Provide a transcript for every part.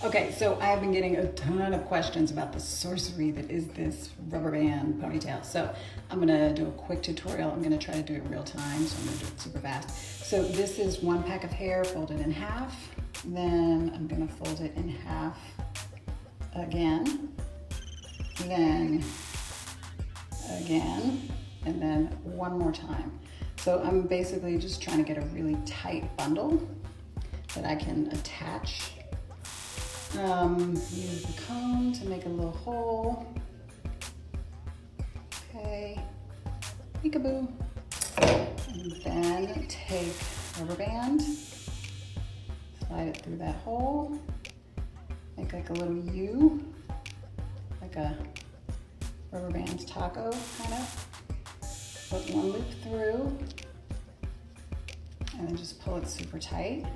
Okay, so I have been getting a ton of questions about the sorcery that is this rubber band ponytail. So I'm gonna do a quick tutorial. I'm gonna try to do it real time, so I'm gonna do it super fast. So this is one pack of hair folded in half. Then I'm gonna fold it in half again. Then again, and then one more time. So I'm basically just trying to get a really tight bundle that I can attach. Use the comb to make a little hole. Okay, peekaboo. And then take rubber band, slide it through that hole, make like a little U, like a rubber band taco, kind of. Put one loop through, and then just pull it super tight.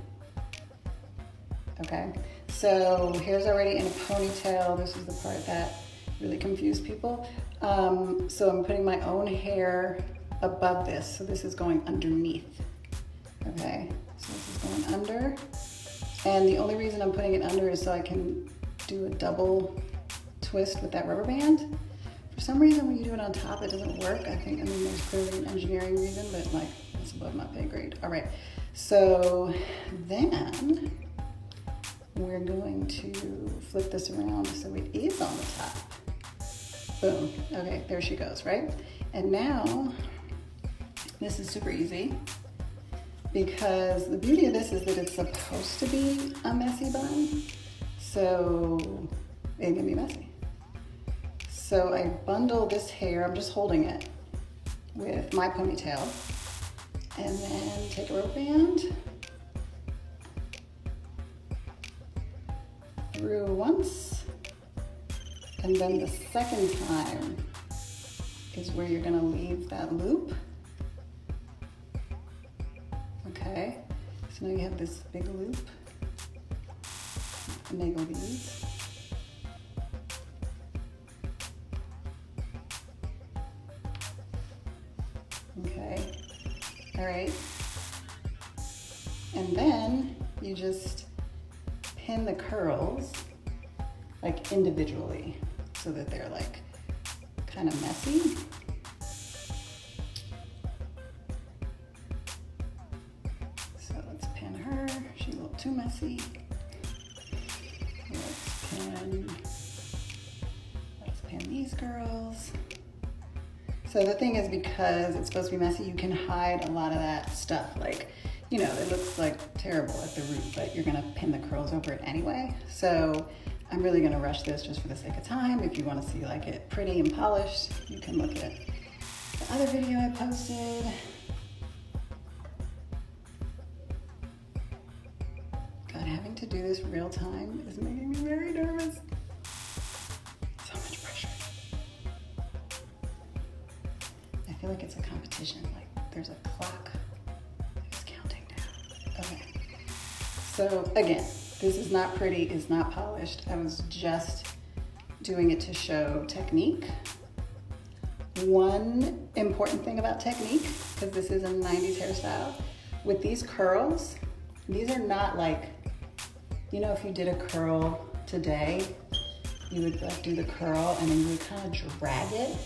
Okay, so here's already in a ponytail. This is the part that really confused people. So I'm putting my own hair above this. So this is going underneath. Okay, so this is going under. And the only reason I'm putting it under is so I can do a double twist with that rubber band. For some reason, when you do it on top, it doesn't work. I mean, there's clearly an engineering reason, but like, it's above my pay grade. All right, so then we're going to flip this around so it is on the top. Boom, okay, there she goes, right? And now, this is super easy because the beauty of this is that it's supposed to be a messy bun, so it can be messy. So I bundle this hair, I'm just holding it with my ponytail, and then take a rubber band through once, and then the second time is where you're gonna leave that loop. Okay, so now you have this big loop, finagle these. Okay, all right, and then you just pin the curls like individually so that they're like kind of messy. So let's pin her, she's a little too messy. Let's pin these girls. So the thing is, because it's supposed to be messy, you can hide a lot of that stuff. Like, you know, it looks like terrible at the root, but you're gonna pin the curls over it anyway. So I'm really gonna rush this just for the sake of time. If you wanna see like it pretty and polished, you can look at the other video I posted. God, having to do this real time is making me very nervous. So much pressure. I feel like it's a competition, like there's a clock that's counting down. Okay, so again, this is not pretty, it's not polished. I was just doing it to show technique. One important thing about technique, because this is a 90s hairstyle, with these curls, these are not like, you know, if you did a curl today, you would like do the curl and then you would kind of drag it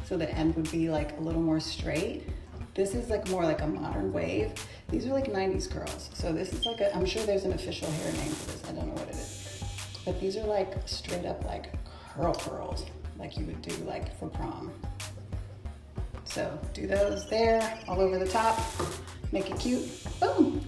so the end would be like a little more straight. This is like more like a modern wave. These are like 90s curls. So this is like I'm sure there's an official hair name for this. I don't know what it is. But these are like straight up like curls, like you would do like for prom. So do those there, all over the top, make it cute, boom.